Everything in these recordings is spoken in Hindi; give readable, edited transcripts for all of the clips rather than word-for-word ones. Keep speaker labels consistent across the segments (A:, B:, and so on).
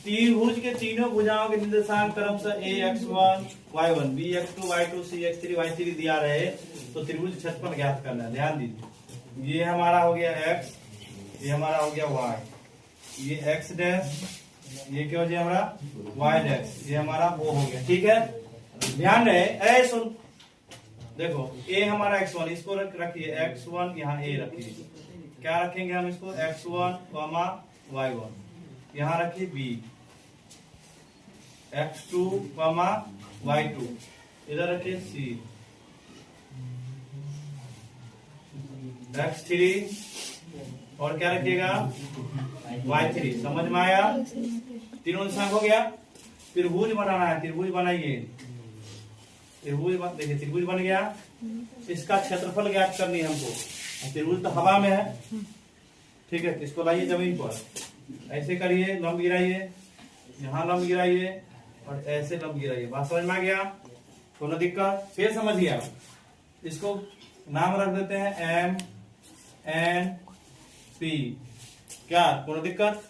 A: त्रिभुज के तीनों भुजाओं के निर्देशांक क्रमशः ax1 y1 bx2 y2 cx3 y3 दिया रहे तो त्रिभुज क्षेत्रफल ज्ञात करना है। ध्यान दीजिए, ये हमारा हो गया x, ये हमारा हो गया y, ये x डैश, ये क्या हो गया हमारा y डैश, ये हमारा o हो गया। ठीक है, ध्यान रहे ऐ सुन, देखो a हमारा x1, इसको रखिए x1, यहाँ a रखिए, क्या रखेंगे हम इसको x1, y1, यहाँ रखिए b, x2, y2, इधर रखिए c, x3 और क्या रखिएगा y3। समझ में आया? तीनों निशान हो गया। त्रिभुज बनाना है, त्रिभुज बनाइए, त्रिभुज देखिए, त्रिभुज बन गया, इसका क्षेत्रफल ज्ञात करनी है हमको। त्रिभुज तो हवा में है, ठीक है, इसको लाइए जमीन पर, ऐसे करिए, लंब गिराइए, यहाँ लंब गिराइए और ऐसे लंब गिराइए। बात समझ में आ गया? कोनो दिक्कत? फिर समझिए आप, इसको नाम रख देते हैं एम एन पी। क्या कोनो दिक्कत?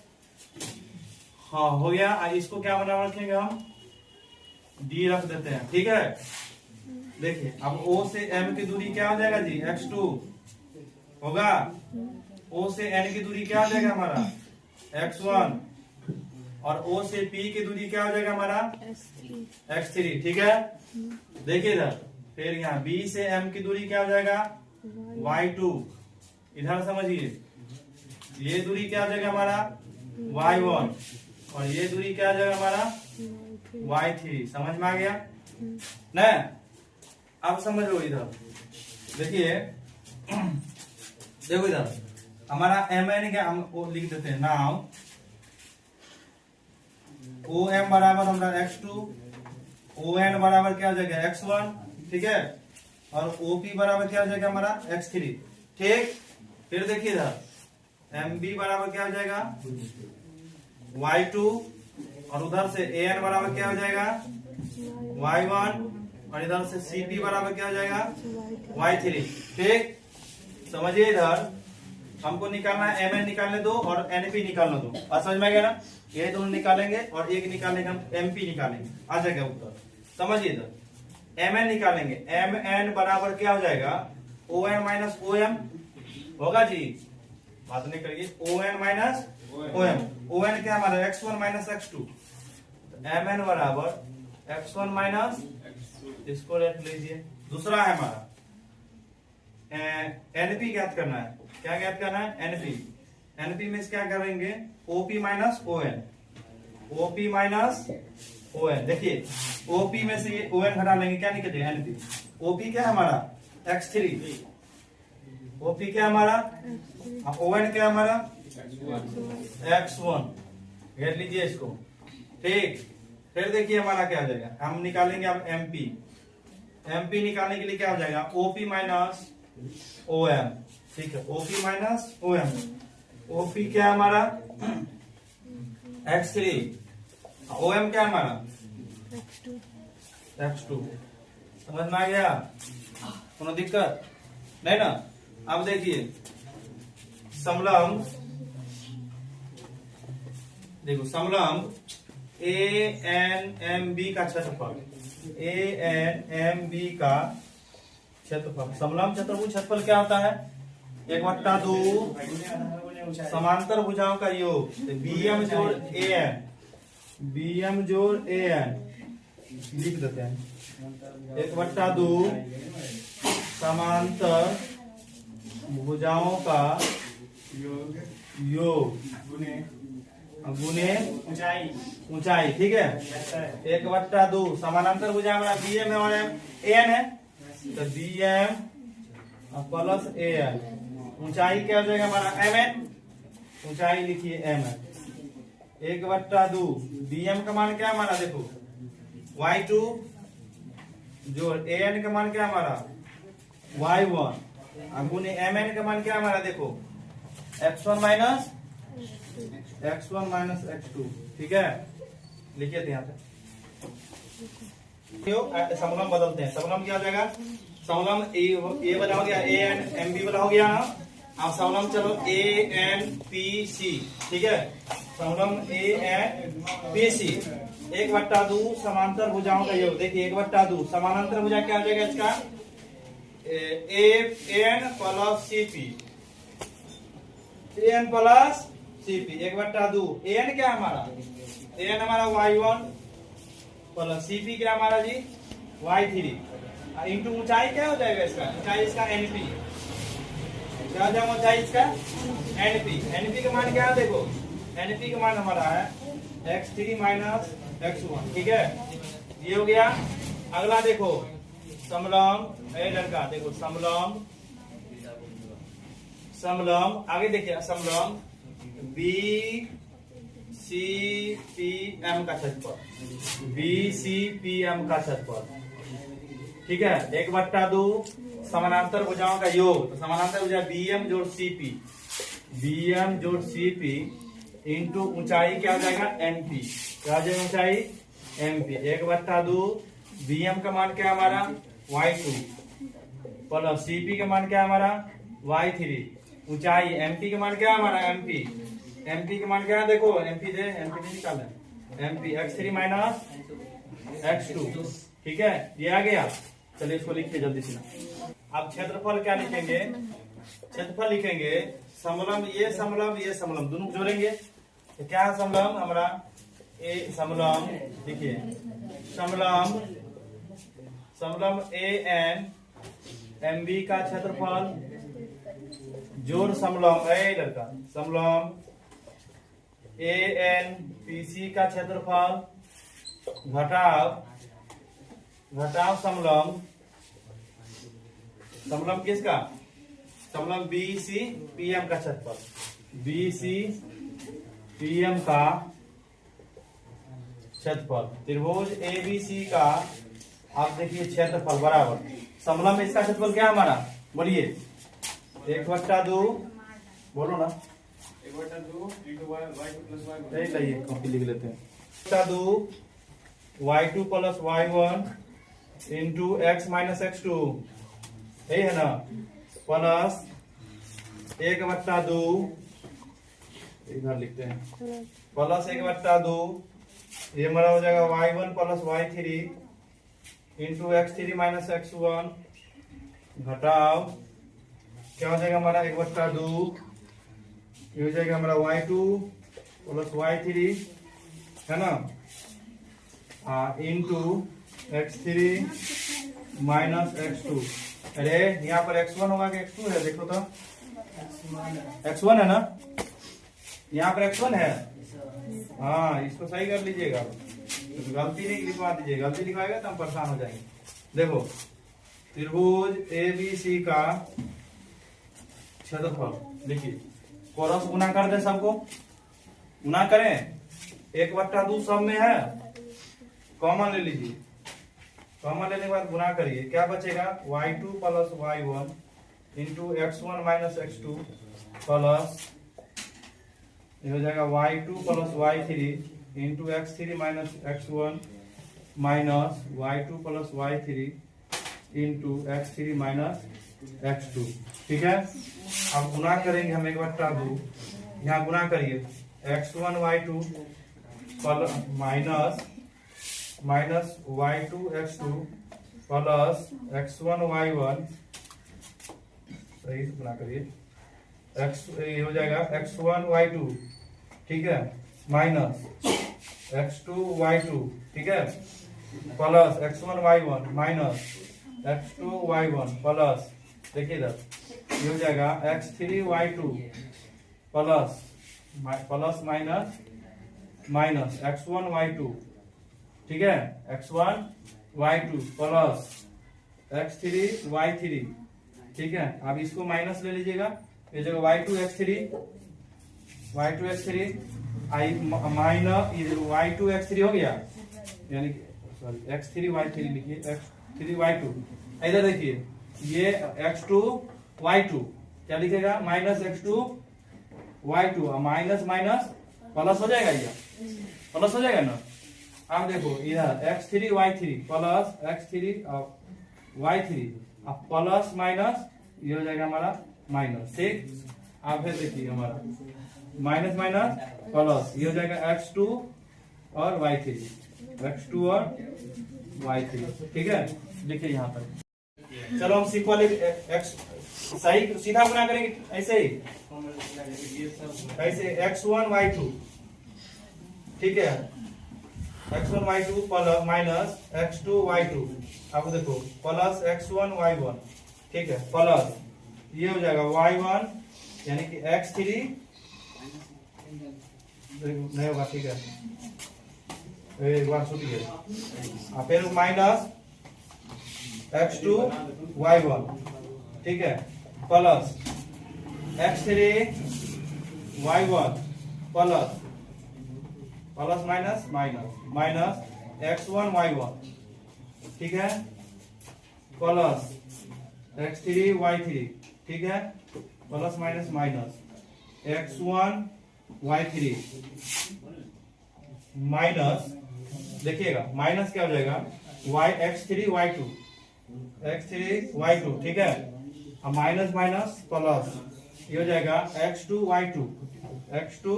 A: हाँ हो गया। इसको क्या बना रखेंगे हम, डी रख देते हैं। ठीक है, देखिए अब O से M की दूरी क्या हो जाएगा जी, x2 होगा, O से N की दूरी क्या हो जाएगा हमारा x1, और O से P की दूरी क्या हो जाएगा हमारा x3। ठीक है, देखिए इधर, फिर यहाँ B से M की दूरी क्या हो जाएगा y2, इधर समझिए, ये दूरी क्या हो जाएगा हमारा y1, और ये दूरी क्या हो जाएगा हमारा y3। समझ में आ गया ना? अब समझो इधर, देखिए देखो इधर हमारा mn क्या, हम लिख देते हैं नाउ om बराबर हमारा x2, on बराबर क्या हो जाएगा x1, ठीक है, और op बराबर क्या हो जाएगा हमारा x3। ठीक, फिर देखिए इधर mb बराबर क्या हो जाएगा y2, और उधर से an बराबर क्या हो जाएगा y1, और इधर से cp बराबर क्या हो जाएगा y3। ठीक, समझिए इधर हमको निकालना है, mn निकालने दो और np निकालने दो। और समझ में आ गया ना? ये दोनों निकालेंगे और एक निकालेंगे हम mp निकालेंगे, आ जाएगा उत्तर। समझिए इधर mn निकालेंगे, mn बराबर क्या हो जाएगा om माइनस om होगा जी, बात नहीं करिए, on माइनस om, on क्या हमारा x1 माइनस x2, mn बराबर x1 माइनस, इसको रख लीजिए। दूसरा है हमारा एनपी ज्ञात करना है। क्या ज्ञात करना है? एनपी। एनपी में क्या करेंगे OP minus on, OP minus on. देखिए ओपी में से ये ओएन हटा लेंगे, क्या निकलेगा एनपी। ओपी क्या है हमारा x3, ओपी क्या हमारा, ओएन क्या हमारा x1, घेर लीजिए इसको। ठीक, फिर देखिए हमारा क्या हो जाएगा, हम निकालेंगे अब एमपी। एमपी निकालने के लिए क्या हो जाएगा ओपी माइनस ओएम। ठीक है, ओपी माइनस ओएम, ओपी क्या हमारा x3, ओएम क्या हमारा x2। समझ में आ गया? कोनो दिक्कत नहीं ना? अब देखिए समलम, देखो समलम ANMB का क्षेत्रफल, ANMB का क्षेत्रफल, समलम चतुर्भुज क्षेत्रफल क्या होता है 1/2 समांतर भुजाओं का योग, BM जोड़ AN, BM जोड़ AN लिख देते हैं, 1/2 समांतर भुजाओं का योग गुने ऊंचाई। ठीक है, 1/2 समानांतर भुजा हमारा BM है और AN है, तो BM प्लस AN, ऊंचाई क्या हो जाएगा हमारा MN, ऊंचाई लिखिए MN। 1/2 BM का मान क्या है हमारा, देखो y2 जोड़ AN का मान क्या है हमारा y1, गुने MN का मान क्या है हमारा, देखो x1 माइनस x2। ठीक है, लिखिए यहाँ पे समलम बदलते हैं। समलम क्या हो जाएगा, समलम ए बना हो गया, ANMB बना हो गया। अब समलम चलो ए एन पी सी, ठीक है, समलम ए एन पी सी 1/2 समांतर भुजाओं का योग। देखिए 1/2 समानांतर भुजा क्या हो जाएगा इसका, A N plus C P, N plus C P 1/2। N क्या हमारा, एन हमारा y1 प्लस सी पी क्या हमारा जी y3 इंटू ऊंचाई क्या हो जाएगा इसका, ऊंचाई इसका एनपी, क्या हो जाएगा ऊंचाई इसका एनपी। एनपी का मान क्या है, देखो एनपी का मान हमारा है x3 माइनस x1, ठीक है, ये हो गया। अगला देखो समलम, ए लड़का देखो समलम, समलम आगे देखिए, समलम बी सी पी एम का क्षेत्रफल, बी सी पी एम का क्षेत्रफल, ठीक है, 1/2 समानांतर भुजाओं का योग। तो समानांतर भुजा बी एम जोड़ सी पी, बी एम जोड़ सी पी इंटू ऊंचाई क्या हो जाएगा एनपी, क्या हो जाएगा ऊंचाई एमपी। 1/2 बी एम का मान क्या हमारा y2 प्लस सी पी का मान क्या हमारा y3, ऊंचाई एमपी का मान क्या हमारा एमपी, एमपी का मान क्या है, देखो एमपी दे, एमपी नहीं निकालना, एमपी x3 माइनस x2, ठीक है, ये आ गया। चलिए इसको लिखिए जल्दी से। अब क्षेत्रफल क्या लिखेंगे, क्षेत्रफल लिखेंगे समलम, ये समलम ये समलम दोनों जोड़ेंगे, तो क्या है समलम हमारा ए समलम, देखिए समलम, समलम ए एन एम बी का क्षेत्रफल जोड़ समलम, ए लड़का समलम ए एन पी सी का क्षेत्रफल घटाव, घटाव समलम, समलम किसका, समलम बी सी पी एम का क्षेत्रफल, बी सी पी एम का क्षेत्रफल, त्रिभुज ए बी सी का आप देखिए क्षेत्रफल बराबर समलम में इसका क्षेत्रफल क्या है हमारा, बोलिए 1/2, बोलो ना 1/2 लाइए कॉपी लिख लेते हैं, 1/2 y2 plus y1 into x minus x2, यही है ना, प्लस 1/2 इधर लिखते हैं, प्लस 1/2 ये हमारा हो जाएगा y1 plus y3 into x3 minus x1 घटाव क्या हो जाएगा हमारा 1/2, ये हो जाएगा हमारा y2 प्लस y3 है ना, इंटू x3 माइनस x2। अरे यहाँ पर x1 होगा कि x2 है, देखो तो x1 है ना, यहाँ पर x1 है, हाँ इसको सही कर लीजिएगा, गलती नहीं लिखवा दीजिए, गलती लिखवाएगा तो हम परेशान हो जाएंगे। देखो त्रिभुज ए बी सी का क्षेत्रफल, देखिए क्रॉस गुना कर दे, सबको गुना करें, 1/2 सब में है, कॉमन ले लीजिए, कॉमन लेने के बाद गुना करिए, क्या बचेगा y2 plus y1 into x1 minus x2 plus ये हो जाएगा y2 plus y3 into x3 minus x1 minus y2 plus y3 into x3 minus x2, ठीक है। अब गुना करेंगे हम 1/2, यहाँ गुना करिए x1 y2 minus minus y2 x2 plus x1 y1, सही से गुना करिए, x ये हो जाएगा x1 y2, ठीक है, माइनस x2 y2, ठीक है, plus x1 y1 minus x2 y1 plus देखिए इधर ये हो जाएगा x3 y2 plus plus minus minus x1 y2, ठीक है, x1 y2 plus x3 y3, ठीक है। अब इसको माइनस ले लीजिएगा, ये जगह y2 x3 आई माइनस y2 x3 हो गया, यानी सॉरी x3 y3 लिखिए, x3 y2, इधर देखिए ये x2 y2 क्या लिखेगा minus x2 y2, minus minus plus हो जाएगा, ये प्लस हो जाएगा ना। अब देखो इधर x3 y3 plus x3 y3 अब प्लस माइनस ये हो जाएगा हमारा माइनस, ठीक। आप फिर देखिए हमारा माइनस माइनस प्लस, ये हो जाएगा x2 और y3, x2 और y3, ठीक है। देखिए यहाँ तक। चलो हम सिक्वल x सही सीधा गुना करेंगे ऐसे ही, ऐसे x1 y2, ठीक है, x1 y2 plus minus x2 y2, अब देखो प्लस x1 y1, ठीक है, प्लस ये हो जाएगा y1 यानी कि x3 नहीं होगा, ठीक है, एक बार छूट गया, फिर माइनस x2 y1, ठीक है, plus x3 y1 plus plus minus minus minus x1 y1, ठीक है, प्लस x3 y3, ठीक है, plus minus minus x1 y3 minus, देखिएगा माइनस क्या हो जाएगा x3 y2, x3 y2, ठीक है, अब माइनस माइनस प्लस, ये हो जाएगा x2 y2, x2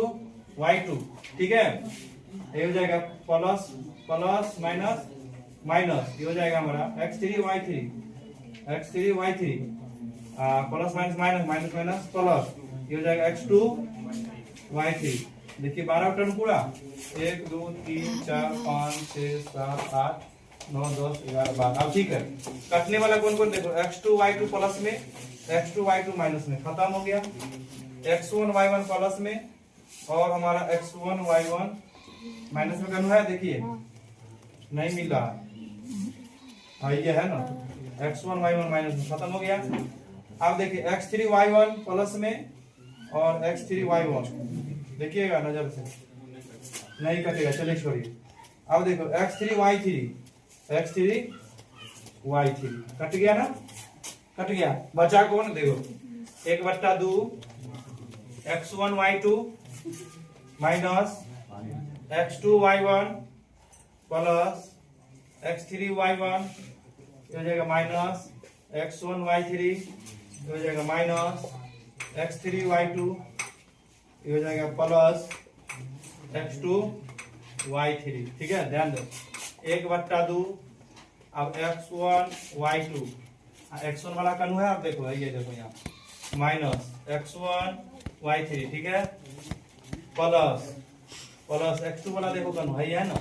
A: y2, ठीक है, ये हो जाएगा प्लस प्लस माइनस माइनस, ये हो जाएगा हमारा x3 y3, x3 y3, plus minus minus minus minus plus, ये हो जाएगा x2 y3। देखिए 12 टर्म पूरा, 1 2 3 4 5 6 7 8 9 10 11 12, अब ठीक है। कटने वाला कौन कौन देखो, x2 y2 प्लस में, x2 y2 माइनस में, खत्म हो गया, x1 y1 प्लस में, और हमारा x1 y1 माइनस में करना है, देखिए नहीं मिल रहा, ये है ना, x1 y1 माइनस में खत्म हो गया। अब देखिए x3 y1 प्लस में और x3 y1, देखिएगा नजर से, नहीं कटेगा, चलिए छोड़िए। अब देखो x3 y3, x3 y3 cut गया ना, कट गया, बचा कौन देखो 1/2 x1 y2 minus x2 y1 plus x3 y1, ये हो जाएगा माइनस x1 y3, ये हो जाएगा माइनस x3 y2, ये हो जाएगा प्लस x2 y3, ठीक है, ध्यान दो 1/2, अब x1 y2, x1 वाला कनु है, अब देखो ये देखो यहाँ माइनस x1 y3, ठीक है, प्लस प्लस x2 वाला देखो कनु है ना,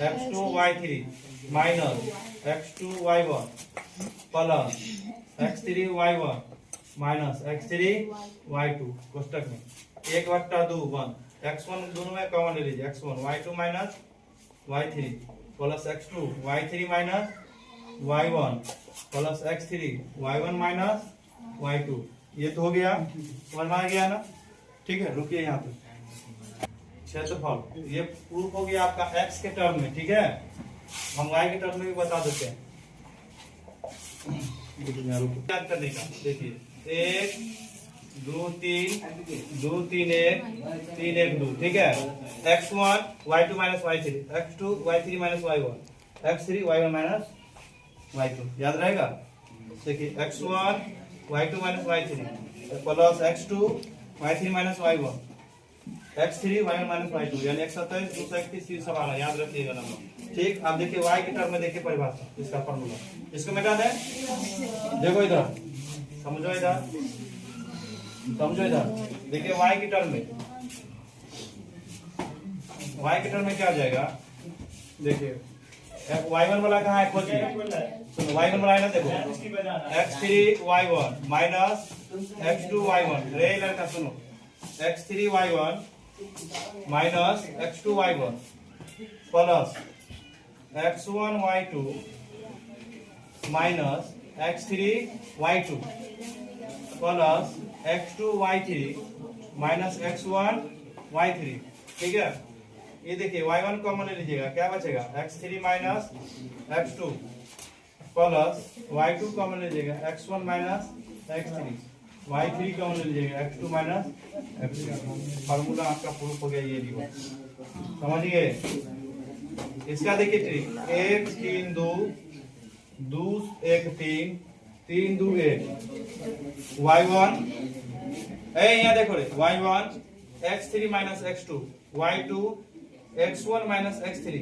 A: x2 y3 minus x2 y1 plus x3 y1 minus x3 y2, कोष्टक में 1/2 1, x1 दोनों में कॉमन ले लीजिए, x1 y2 minus y3 plus x2 y3 minus y1 plus x3 y1 minus y2, ये तो हो गया, समझ में आ गया ना, ठीक है। रुकिए यहाँ पे, क्षेत्रफल ये प्रूफ हो गया आपका x के टर्म में, ठीक है, हम y के टर्म में भी बता देते हैं, याद करने का, देखिए 1 2 3 2 3 1 3 1 2, ठीक है, x1 y2 minus y3, x2 y3 minus y1, x3 y1 minus y2, याद रहेगा। देखिए x1 y2 minus y3 plus x2 y3 minus y1, x3 y1 minus y2, यानी 127 231 30 सवाल, याद रखिएगा नंबर, ठीक। अब देखिए y के टर्म में देखिए परिभाषा, इसका फॉर्मूला, इसको मिटा दें, देखो इधर समझो, इधर समझो, इधर देखिए y के टर्म में, y के टर्म में क्या हो जाएगा, देखिए y1 वाला कहाँ है, खोजिए, सुनो y1 वाला है ना, देखो x3 y1 minus x2 y1, रे लड़का सुनो, x3 y1 minus x2 y1 plus x1 y2 minus x3 y2 plus x2 y3 minus x1 y3, ठीक है। ये देखिए y1 कॉमन ले लीजिएगा, क्या बचेगा x3 minus x2 plus y2 common ले लीजिएगा x1 minus x3, y3 common ले लीजिएगा x2 माइनस x3, फार्मूला आपका प्रूफ हो गया, ये भी समझिए। इसका देखिए ट्रिक, 1 3 2 2 1 3 3 2 1, y1 यहाँ देखो रे y1 x3 minus x2 y2 x1 minus x3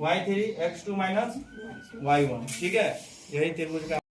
A: y3 x2 minus y1। ठीक है, यही त्रिभुज का